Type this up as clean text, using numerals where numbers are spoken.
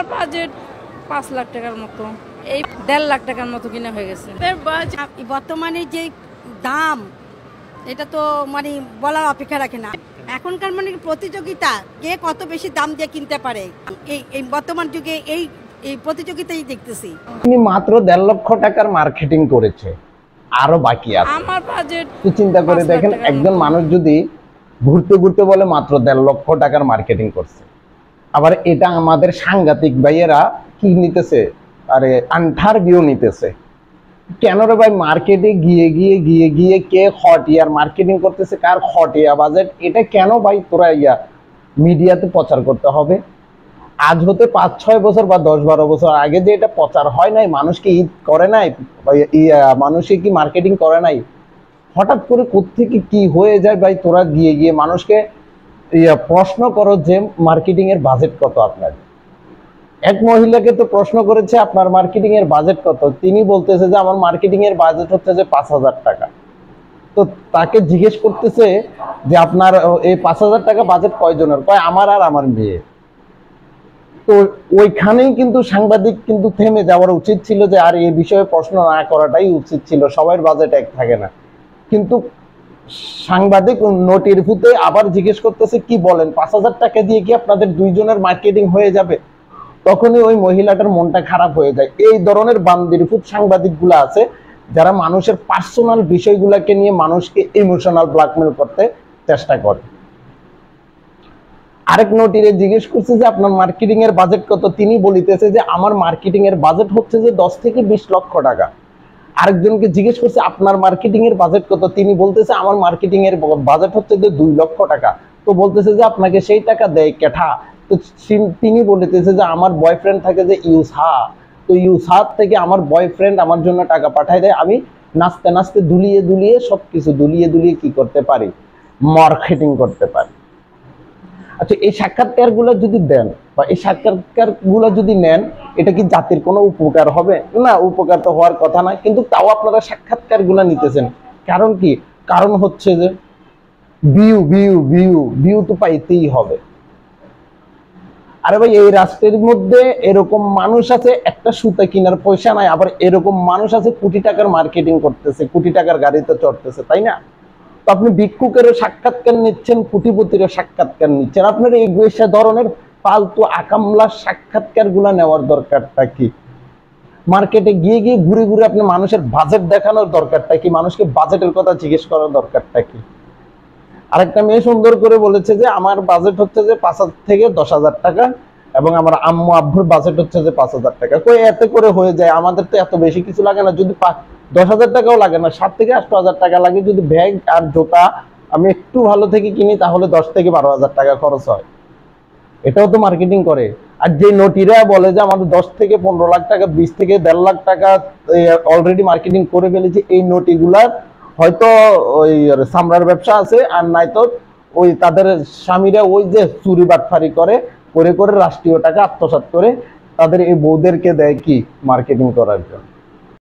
আমার বাজেট 5 লাখ টাকার মতো, এই 1.5 লাখ টাকার মতো কিনা হয়ে গেছে। বর্তমানে যে দাম এটা তো মানে বলার অপেক্ষা রাখে না। এখনকার মানে প্রতিযোগিতা, কে কত বেশি দাম দিয়ে কিনতে পারে, এই বর্তমান যুগে এই প্রতিযোগিতাই দেখতেছি। তিনি মাত্র 1.5 লক্ষ টাকার মার্কেটিং করেছে, আরো বাকি আছে। আমার বাজেট চিন্তা করে দেখেন, একজন মানুষ যদি ঘুরতে ঘুরতে বলে মাত্র 1.5 লক্ষ টাকার মার্কেটিং করছে, আবার এটা আমাদের সাংঘাতিক ভাইয়েরা কি নিতেছে, আরে ইন্টারভিউ নিতেছে। কেন রে ভাই, মার্কেটে গিয়ে গিয়ে গিয়ে গিয়ে কে হটিয়ার মার্কেটিং করতেছে, কার হটিয়া বাজেট, এটা কেন ভাই তোরা মিডিয়াতে প্রচার করতে হবে? আজ হতে 5-6 বছর বা 10-12 বছর আগে যে এটা প্রচার হয় নাই, মানুষকে ঈদ করে নাই, মানুষে কি মার্কেটিং করে নাই, হঠাৎ করে কোত্থেকে কি হয়ে যায় ভাই? তোরা গিয়ে গিয়ে মানুষকে প্রশ্ন করো যে মার্কেটিং এর বাজেট কত আপনার। এক মহিলাকে তো প্রশ্ন করেছে আপনার মার্কেটিং এর বাজেট কত, তিনি বলতেছে যে আমার মার্কেটিং এর বাজেট হচ্ছে যে 5,000 টাকা। তো তাকে জিজ্ঞেস করতেছে যে আপনার এই 5,000 টাকা বাজেট কয়জনের? কয় আমার আর আমার মেয়ে। তো ওইখানেই কিন্তু সাংবাদিক কিন্তু থেমে যাওয়ার উচিত ছিল, যে আর এই বিষয়ে প্রশ্ন না করাটাই উচিত ছিল, সবার বাজেট এক থাকে না। কিন্তু সাংবাদিক নোটির ফুতে আবার জিজ্ঞেস করতেছে কি বলেন, 5,000 টাকা দিয়ে কি আপনাদের দুইজনের মার্কেটিং হয়ে যাবে? তখনই ওই মহিলাটার মনটা খারাপ হয়ে যায়। এই ধরনের বান্দির ফুট সাংবাদিক গুলা আছে, যারা মানুষের পার্সোনাল বিষয়গুলোকে নিয়ে মানুষকে ইমোশনাল ব্ল্যাকমেল করতে চেষ্টা করে। আরেক নোটিরে জিজ্ঞেস করছে যে আপনার মার্কেটিং এর বাজেট কত, তিনি বলিতেছে যে আমার মার্কেটিং এর বাজেট হচ্ছে যে 10 থেকে 20 লক্ষ টাকা। আরেকজনকে জিজ্ঞেস করছে আপনার মার্কেটিং এর বাজেট কত, তিনি বলতেছে আমার মার্কেটিং এর বাজেট হচ্ছে যে 2 লক্ষ টাকা। তো বলতেছে যে আপনাকে সেই টাকা দেয় কেঠা? তো তিনি বলতেছে যে আমার বয়ফ্রেন্ড থাকে যে ইউসা, তো ইউসা থেকে আমার বয়ফ্রেন্ড আমার জন্য টাকা পাঠায় দেয়, আমি নাচতে নাচতে দুলিয়ে দুলিয়ে সবকিছু দুলিয়ে দুলিয়ে কি করতে পারি, মার্কেটিং করতে পারি। আচ্ছা, এই সাক্ষাৎকার গুলো যদি দেন বা এই সাক্ষাৎকার গুলো যদি নেন, এটা কি জাতির কোনো উপকার হবে? না, উপকার তো হওয়ার কথা না, কিন্তু তাও আপনারা সাক্ষাৎকার গুলো নিতেছেন। কারণ কি? কারণ হচ্ছে যে ভিউ ভিউ ভিউ ভিউ তো পাইতেই হবে। আরে ভাই, এই রাষ্ট্রের মধ্যে এরকম মানুষ আছে একটা সুতা কেনার পয়সা নাই, আবার এরকম মানুষ আছে কোটি টাকার মার্কেটিং করতেছে, কোটি টাকার গাড়িতে চড়তেছে, তাই না? তো আপনি ভিক্ষুকেরও সাক্ষাৎকার নিচ্ছেন, কোটিপতিরও সাক্ষাৎকার নিচ্ছেন, আপনার এই ধরনের ফালতু আকামলা সাক্ষাৎকার গুলা নেওয়ার দরকারটা কি? মার্কেটে গিয়ে গিয়ে ঘুরে ঘুরে আপনি মানুষের বাজেট দেখানোর দরকারটা কি? মানুষকে বাজেটের কথা জিজ্ঞেস করার দরকারটা কি? আরেকটা মেয়ে সুন্দর করে বলেছে যে আমার বাজেট হচ্ছে যে 5,000 থেকে 10,000 টাকা, এবং আমার আম্মু আব্বুর বাজেট হচ্ছে যে 5,000 টাকা। কই এতে করে হয়ে যায়? আমাদের তো এত বেশি কিছু লাগে না, যদি 10,000 টাকাও লাগে না, 7 থেকে 8,000 টাকা লাগে। যদি ব্যাগ আর জুতা আমি একটু ভালো থেকে কিনি, তাহলে 10 থেকে 12,000 টাকা খরচ হয়। এটাও তো মার্কেটিং করে। আর যে নোটিরা বলে যে আমাদের 10 থেকে 15 লাখ টাকা, 20 থেকে 1.5 লাখ টাকা অলরেডি মার্কেটিং করে ফেলেছে, এই নোটিগুলার হয়তো ওই সামরার ব্যবসা আছে, আর নাই তো ওই তাদের স্বামীরা ওই যে চুরি বাটফারি করে করে করে রাষ্ট্রীয় টাকা আত্মসাৎ করে তাদের এই বউদেরকে দেয় কি মার্কেটিং করার জন্য।